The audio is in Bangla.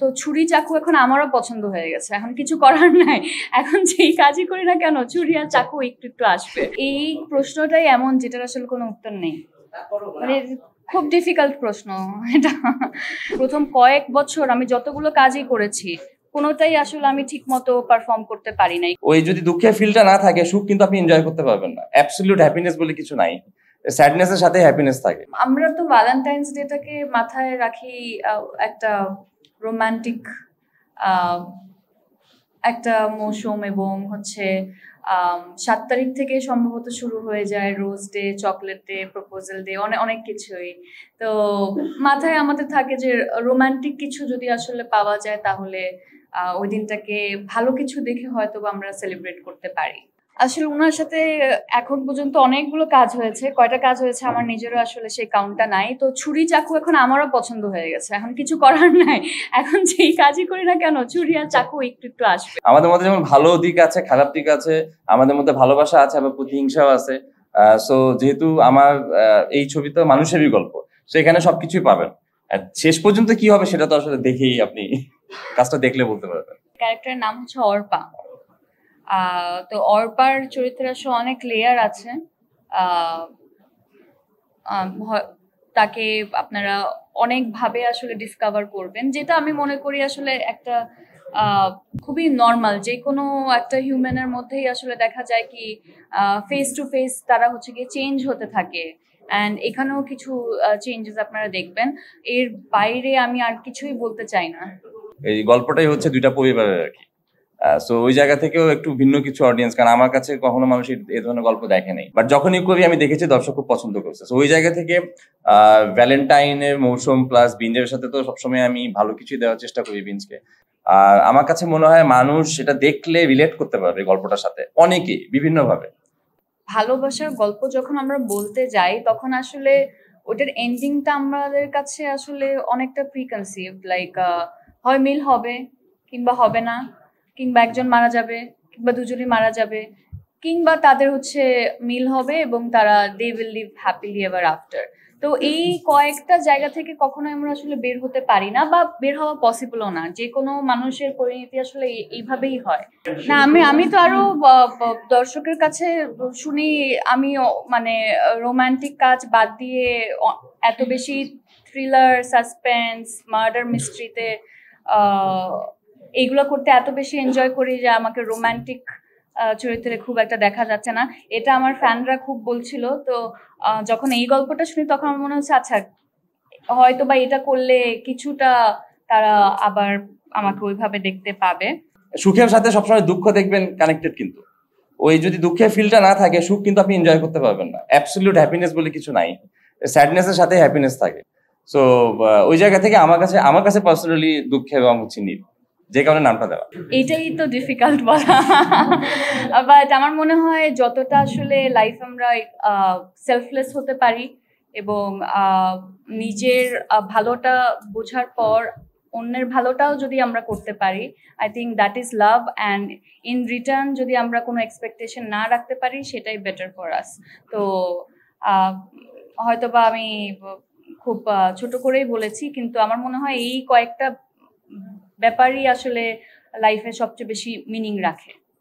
তো ছুরি চাকু এখন আমারও পছন্দ হয়ে গেছে, এখন কিছু করার নাই। এখন যেই কাজই করি না কেন ছুরি আর চাকু একটু একটু আসবে। এই প্রশ্নটাই এমন যেটার আসলে কোনো উত্তর নেই, মানে খুব ডিফিকাল্ট প্রশ্ন এটা। প্রথম কয়েক বছর আমি যতগুলো কাজই করেছি কোনোটাই আসলে আমি ঠিক মতো পারফর্ম করতে পারি নাই। ওই যদি দুঃখের ফিলটা না থাকে সুখ কিন্তু আপনি এনজয় করতে পারবেন না। অ্যাবসলিউট হ্যাপিনেস বলে কিছু নাই, স্যাডনেসের সাথে হ্যাপিনেস থাকে। আমরা তো ভ্যালেন্টাইন্স ডেটাকে মাথায় রাখি একটা রোমান্টিক একটা মৌসুম, এবং হচ্ছে 7 তারিখ থেকে সম্ভবত শুরু হয়ে যায় rose day, chocolate day, proposal day, অনেক অনেক কিছুই। তো মাথায় আমাদের থাকে যে রোমান্টিক কিছু যদি আসলে পাওয়া যায় তাহলে ওই দিনটাকে ভালো কিছু দেখে হয়তো আমরা সেলিব্রেট করতে পারি। আসলে ওনার সাথে এখন পর্যন্ত অনেকগুলো কাজ হয়েছে, কয়টা কাজ হয়েছে আমার নিজেরও আসলে সেই কাউন্টটা নাই। তো ছুরি চাকু এখন আমারও পছন্দ হয়ে গেছে, এখন কিছু করার নাই। এখন যেই কাজই করি না কেন ছুরি আর চাকু একটু একটু আসবে। আমাদের মধ্যে যেমন ভালো দিক আছে, খারাপ দিক আছে, আমাদের মধ্যে ভালোবাসা আছে, আবার প্রতিহিংসাও আছে। সো যেহেতু আমার এই ছবিতে মানুষেরই গল্প, সেখানে সবকিছুই পাবেন। আর শেষ পর্যন্ত কি হবে সেটা তো আসলে দেখেই আপনি কাজটা দেখলে বলতে পারবেন। ক্যারেক্টারের নাম হচ্ছে অর্পা। তো অর্পার চরিত্রের আসলে অনেক লেয়ার আছে। তাকে আপনারা অনেকভাবে আসলে ডিসকভার করবেন, যেটা আমি মনে করি আসলে একটা খুবই নর্মাল, যে কোনো একটা হিউম্যানের মধ্যেই আসলে দেখা যায় কি ফেস টু ফেস তারা হচ্ছে গিয়ে চেঞ্জ হতে থাকে। অ্যান্ড এখানেও কিছু চেঞ্জেস আপনারা দেখবেন, এর বাইরে আমি আর কিছুই বলতে চাই না। এই গল্পটাই হচ্ছে দুইটা পরিবারের আর কি। সো ওই জায়গা থেকেও একটু ভিন্ন কিছু অডিয়েন্স, কারণ আমার কাছে কখনো মানুষ এই ধরনের গল্প দেখে নাই, বাট যখনই করি আমি দেখেছি দর্শক খুব পছন্দ করছে। সো ওই জায়গা থেকে ভ্যালেন্টাইনের মৌসুম প্লাস বিঞ্জের সাথে তো সবসময় আমি ভালো কিছুই দেওয়ার চেষ্টা করি বিঞ্জকে। আর আমার কাছে মনে হয় মানুষ এটা দেখলে রিলেট করতে পারবে গল্পটার সাথে, অনেকেই বিভিন্ন ভাবে। ভালোবাসার গল্প যখন আমরা বলতে যাই তখন আসলে ওটার এন্ডিংটা আমাদের কাছে আসলে অনেকটা প্রিকনসিভ, লাইক হয় মিল হবে কিংবা হবে না, কিংবা একজন মারা যাবে কিংবা দুজনই মারা যাবে, কিংবা তাদের হচ্ছে মিল হবে এবং তারা they will live happily ever after. তো এই কয়েকটা জায়গা থেকে কখনো আমরা আসলে বের হতে পারি না, বা বের হওয়া পসিবলও না। যে কোনো মানুষের পরিণতি আসলে এইভাবেই হয়। না, আমি তো আরো দর্শকের কাছে শুনি আমি মানে রোমান্টিক কাজ বাদ দিয়ে এত বেশি থ্রিলার, সাসপেন্স, মার্ডার মিস্ট্রিতে এইগুলো করতে এত বেশি এনজয় করি যে আমাকে রোমান্টিক চরিত্রে খুব একটা দেখা যাচ্ছে না। এটা আমার ফ্যানরা খুব বলছিল। তো যখন এই গল্পটা শুনি তখন আমার মনে হচ্ছে আচ্ছা হয়তো বা এটা করলে কিছুটা তারা আবার আমাকে ওইভাবে দেখতে পাবে। সুখের সাথে সবসময় দুঃখ দেখবেন কানেক্টেড, কিন্তু ওই যদি দুঃখের ফিলটা না থাকে সুখ কিন্তু আপনি এনজয় করতে পারবেন না। অ্যাবসলিউট হ্যাপিনেস বলে কিছু নাই, স্যাডনেসের সাথে হ্যাপিনেস থাকে। সো ওই জায়গা থেকে আমার কাছে পার্সোনালি দুঃখের রং হচ্ছে নীল, যে কারণে নামটা দেওয়া। এটাই তো ডিফিকাল্ট বলা, বাট আমার মনে হয় যতটা আসলে লাইফ আমরা সেলফলেস হতে পারি এবং নিজের ভালোটা বোঝার পর অন্যের ভালোটাও যদি আমরা করতে পারি, I think that is love. And in return যদি আমরা কোনো এক্সপেকটেশন না রাখতে পারি সেটাই বেটার ফর আস। তো হয়তোবা আমি খুব ছোট করেই বলেছি, কিন্তু আমার মনে হয় এই কয়েকটা ব্যাপারই আসলে লাইফে সবচেয়ে বেশি মিনিং রাখে।